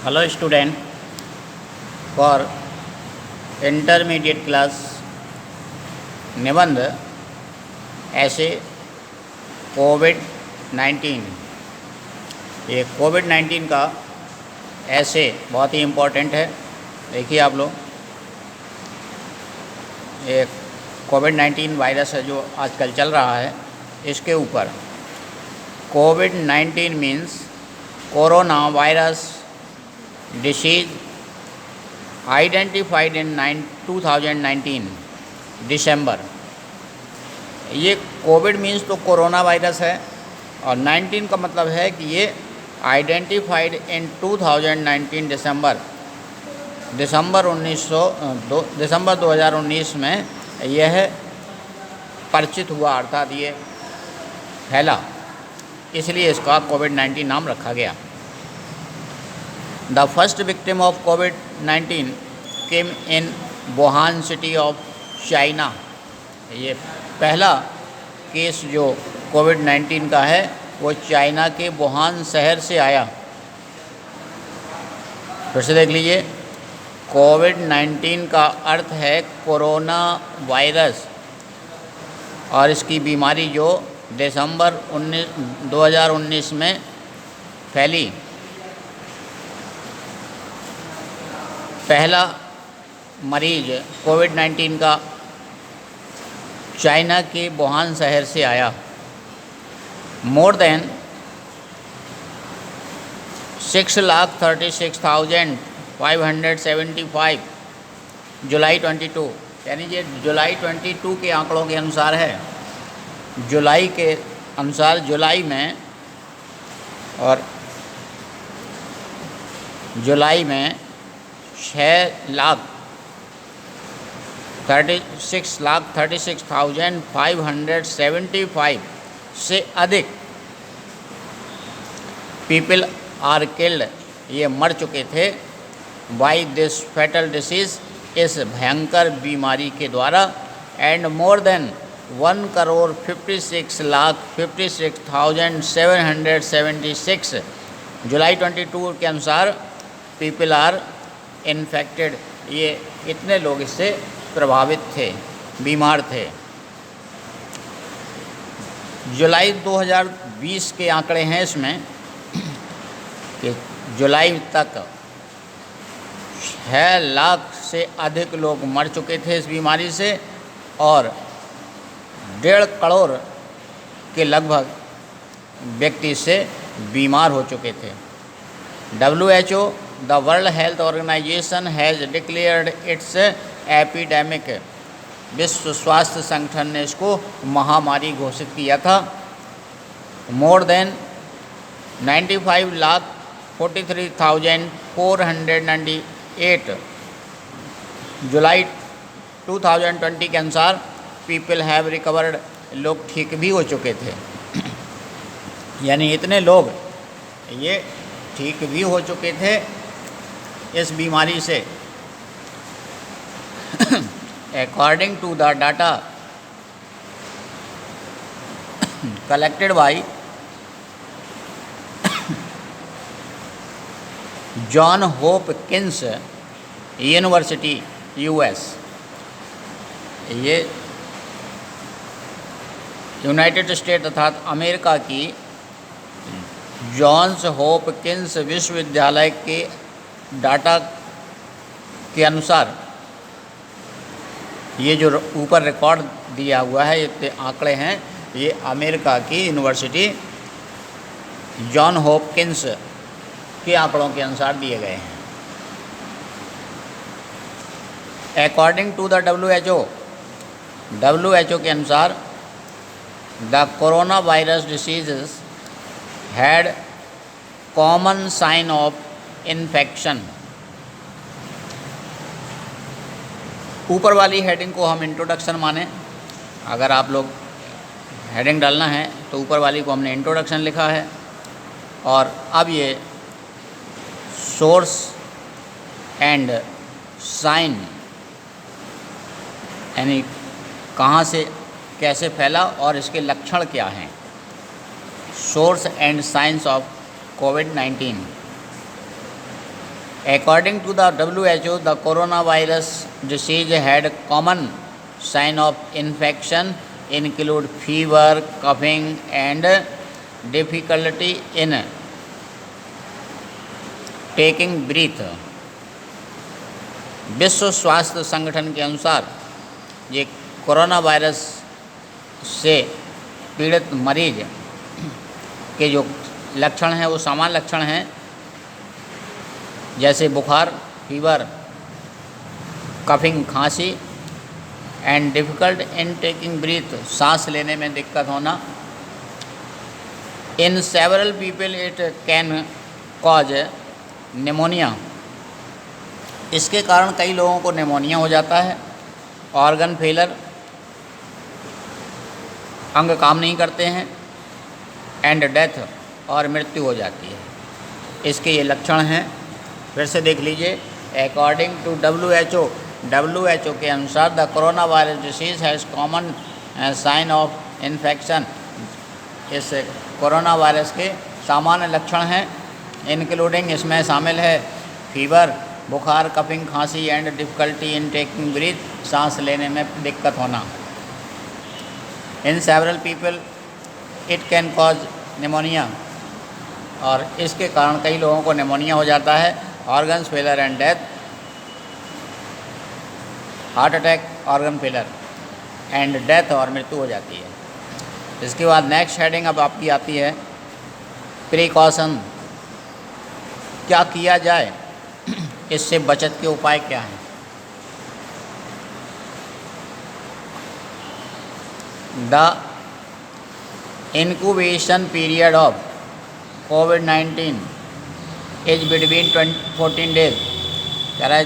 Hello student, for intermediate class निबंध ऐसे कोविड-19। ये कोविड-19 का ऐसे बहुत ही इम्पोर्टेंट है। देखिए आप लोग, ये कोविड-19 वायरस है जो आजकल चल रहा है, इसके ऊपर कोविड-19 means corona virus disease identified in 2019 December. ये कोविड मीन्स तो कोरोना वायरस है और 19 का मतलब है कि ये आइडेंटिफाइड इन 2019 दिसंबर 2019 में यह परिचित हुआ, अर्थात ये फैला, इसलिए इसका कोविड-19 नाम रखा गया। The first victim of COVID-19 came in Wuhan city of China. ये पहला केस जो कोविड-19 का है वो चाइना के वुहान शहर से आया। फिर से देख लीजिए, कोविड-19 का अर्थ है कोरोना वायरस और इसकी बीमारी जो दिसंबर 2019 में फैली। पहला मरीज कोविड-19 का चाइना के वुहान शहर से आया। मोर देन 6,36,575 जुलाई 22, यानी ये जुलाई 22 के आंकड़ों के अनुसार है। जुलाई के अनुसार जुलाई में, और जुलाई में 6,36,575 से अधिक पीपल आर किल्ड, ये मर चुके थे, बाई दिस फैटल डिसीज़, इस भयंकर बीमारी के द्वारा। एंड मोर देन 1,56,56,776 जुलाई 22 के अनुसार पीपल आर इन्फेक्टेड, ये इतने लोग इससे प्रभावित थे, बीमार थे। जुलाई 2020 के आंकड़े हैं इसमें कि जुलाई तक 6 लाख से अधिक लोग मर चुके थे इस बीमारी से और 1.5 करोड़ के लगभग व्यक्ति से बीमार हो चुके थे। WHO, the World Health Organization, has declared its epidemic। विश्व स्वास्थ्य संगठन ने इसको महामारी घोषित किया था। मोर देन 95,43,498 जुलाई 2020 के अनुसार पीपल हैव रिकवर्ड, लोग ठीक भी हो चुके थे। यानी इतने लोग ये ठीक भी हो चुके थे इस बीमारी से। According to the data collected by John Hopkins University US, ये यूनाइटेड स्टेट अर्थात अमेरिका की जॉन्स हॉपकिंस विश्वविद्यालय के डाटा के अनुसार, ये जो ऊपर रिकॉर्ड दिया हुआ है, ये आंकड़े हैं, ये अमेरिका की यूनिवर्सिटी जॉन हॉपकिंस के आंकड़ों के अनुसार दिए गए हैं। अकॉर्डिंग टू द WHO के अनुसार the corona virus diseases had common sign of infection. ऊपर वाली हेडिंग को हम इंट्रोडक्शन माने। अगर आप लोग हेडिंग डालना है तो ऊपर वाली को हमने इंट्रोडक्शन लिखा है, और अब ये सोर्स एंड साइन, यानी कहाँ से कैसे फैला और इसके लक्षण क्या हैं। Source and science of covid. According to the WHO, the coronavirus disease had common sign of infection include fever, coughing, and difficulty in taking breath. विश्व स्वास्थ्य संगठन के अनुसार ये कोरोना वायरस से पीड़ित मरीज के जो लक्षण हैं वो सामान्य लक्षण हैं, जैसे बुखार, फीवर, कफिंग, खांसी, and difficult in taking breath, सांस लेने में दिक्कत होना. In several people it can cause pneumonia. इसके कारण कई लोगों को निमोनिया हो जाता है. ऑर्गन फेलर, अंग काम नहीं करते हैं. एंड डेथ, और मृत्यु हो जाती है. इसके ये लक्षण हैं. फिर से देख लीजिए. अकॉर्डिंग टू WHO के अनुसार the corona virus disease has common sign of infection. इस कोरोना वायरस के सामान्य लक्षण हैं, इंक्लूडिंग, इसमें शामिल है फीवर, बुखार, कफिंग, खांसी, and difficulty in taking breath, सांस लेने में दिक्कत होना. In several people it can cause pneumonia, और इसके कारण कई लोगों को निमोनिया हो जाता है. Organs failure and death, heart attack, organ failure and death, और मृत्यु हो जाती है. इसके बाद नेक्स्ट हेडिंग अब आपकी आती है प्रिकॉशन. क्या किया जाए, इससे बचत के उपाय क्या हैं. The incubation period of COVID-19 is between 14 days. कह रहा है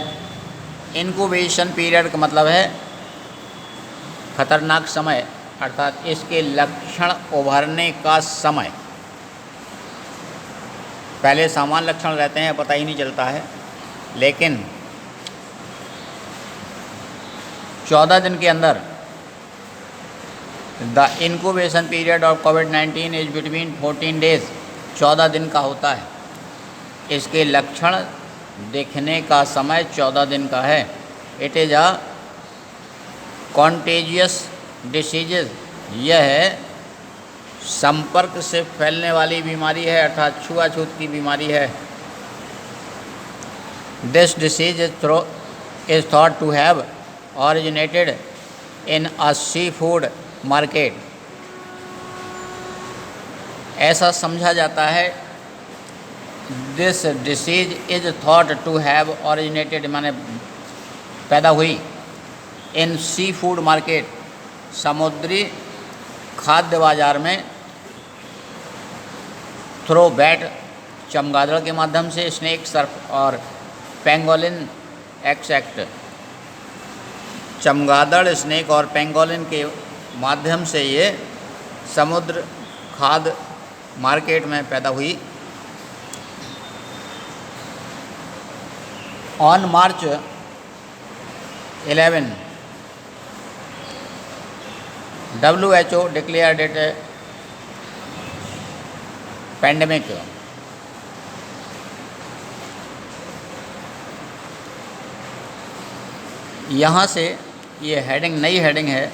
इंक्यूबेशन पीरियड का मतलब है खतरनाक समय, अर्थात इसके लक्षण उभरने का समय. पहले सामान्य लक्षण रहते हैं, पता ही नहीं चलता है, लेकिन 14 दिन के अंदर the incubation period of COVID-19 is between 14 days, 14 दिन का होता है. इसके लक्षण देखने का समय 14 दिन का है. It is a contagious diseases. यह है संपर्क से फैलने वाली बीमारी है, अर्थात छुआछूत की बीमारी है. This disease is thought to have originated in a seafood market. ऐसा समझा जाता है. This disease is thought to have originated माने पैदा हुई, इन सी फूड मार्केट, समुद्री खाद्य बाजार में, थ्रो बैट, चमगादड़ के माध्यम से, स्नेक, सर्फ और पेंगोलिन एक्सेक्ट. चमगादड़, स्नेक और पेंगोलिन के माध्यम से ये समुद्र खाद्य मार्केट में पैदा हुई. On March 11 WHO declared it a pandemic. यहाँ से ये हेडिंग, नई हेडिंग है,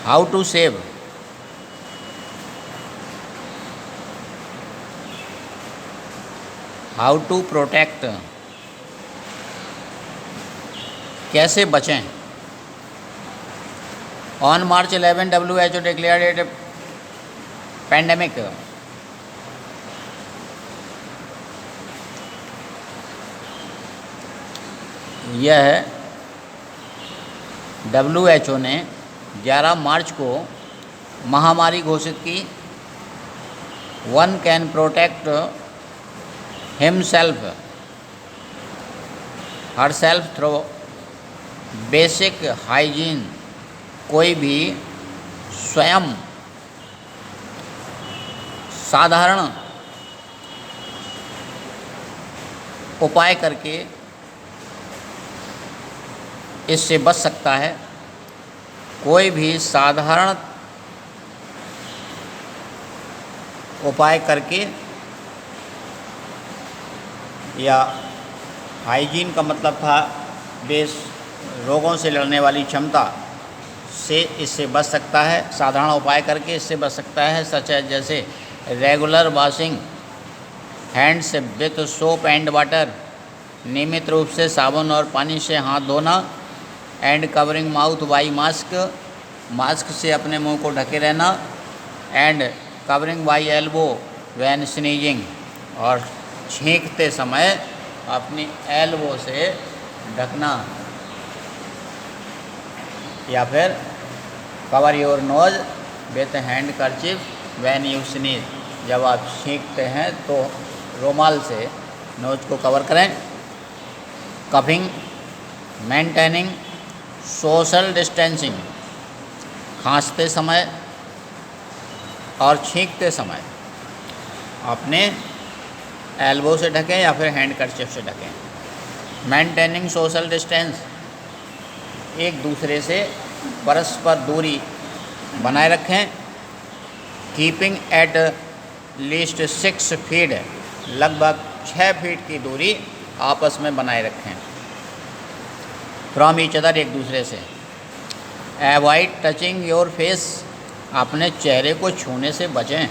how to save. How to protect, कैसे बचें. On March 11 WHO declared it pandemic. यह WHO ने 11 मार्च को महामारी घोषित की. One can protect himself herself through basic hygiene. कोई भी स्वयं साधारण उपाय करके इससे बच सकता है. कोई भी साधारण उपाय करके, या हाइजीन का मतलब था बेस रोगों से लड़ने वाली क्षमता से इससे बच सकता है। साधारण उपाय करके इससे बच सकता है, सच है जैसे regular washing hands with soap and water, नियमित रूप से साबुन और पानी से हाथ धोना, and covering mouth by mask, mask से अपने मुंह को ढके रहना, and covering by elbow when sneezing, और छींकते समय अपनी एल्बो से ढकना, या फिर cover your nose with handkerchief when you sneeze, जब आप छींकते हैं तो रुमाल से नोज को कवर करें। कफिंग, मेंटेनिंग सोशल डिस्टेंसिंग, खांसते समय और छींकते समय अपने एल्बो से ढकें या फिर हैंड कर्चिफ से ढकें। मेंटेनिंग सोशल डिस्टेंस, एक दूसरे से परस्पर दूरी बनाए रखें। कीपिंग एट लीस्ट 6 फीट, लगभग 6 फीट की दूरी आपस में बनाए रखें फ्रॉम ईच अदर, एक दूसरे से। एवॉइड टचिंग योर फेस, अपने चेहरे को छूने से बचें,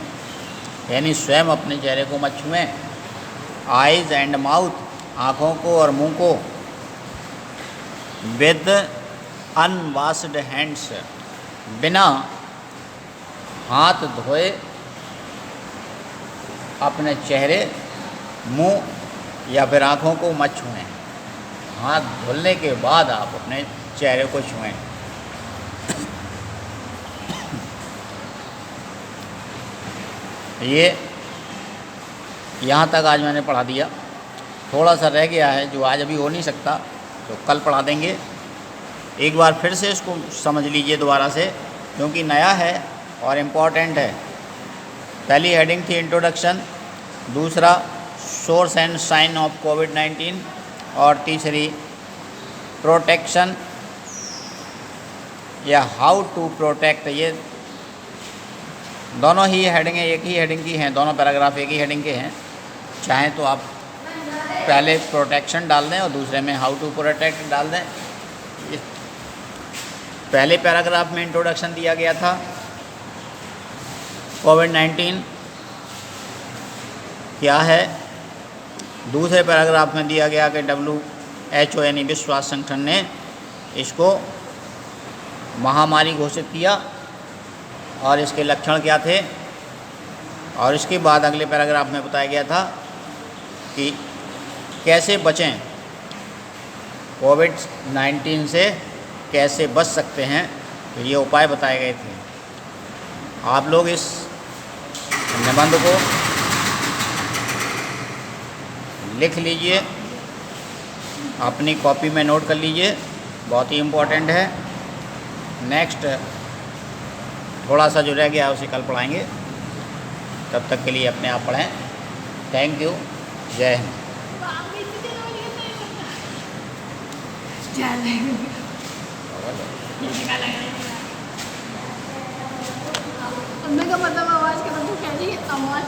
यानी स्वयं अपने चेहरे को मत छुएं। आइज़ एंड माउथ, आँखों को और मुंह को। विद अनवॉश्ड हैंड्स, बिना हाथ धोए अपने चेहरे, मुंह या फिर आँखों को मत छुएं। हाथ धुलने के बाद आप अपने चेहरे को छुएं। ये यहाँ तक आज मैंने पढ़ा दिया। थोड़ा सा रह गया है जो आज अभी हो नहीं सकता, तो कल पढ़ा देंगे। एक बार फिर से इसको समझ लीजिए दोबारा से, क्योंकि नया है और इम्पॉर्टेंट है। पहली हेडिंग थी इंट्रोडक्शन, दूसरा सोर्स एंड साइन ऑफ कोविड-19, और तीसरी प्रोटेक्शन या हाउ टू प्रोटेक्ट। ये दोनों ही हेडिंगें एक ही हेडिंग की हैं, दोनों पैराग्राफ एक ही हेडिंग के हैं। चाहें तो आप पहले प्रोटेक्शन डाल दें और दूसरे में हाउ टू प्रोटेक्ट डाल दें। पहले पैराग्राफ में इंट्रोडक्शन दिया गया था, कोविड-19 क्या है। दूसरे पैराग्राफ में दिया गया कि WHO यानी विश्व स्वास्थ्य संगठन ने इसको महामारी घोषित किया और इसके लक्षण क्या थे। और इसके बाद अगले पैराग्राफ में बताया गया था कि कैसे बचें, कोविड-19 से कैसे बच सकते हैं, तो ये उपाय बताए गए थे। आप लोग इस निबंध को लिख लीजिए, अपनी कॉपी में नोट कर लीजिए, बहुत ही इम्पोर्टेंट है। नेक्स्ट थोड़ा सा जो रह गया है उसे कल पढ़ाएंगे। तब तक के लिए अपने आप पढ़ें। थैंक यू, जय हिंद। मतलब आवाज़ के मतलब क्या जी आवाज़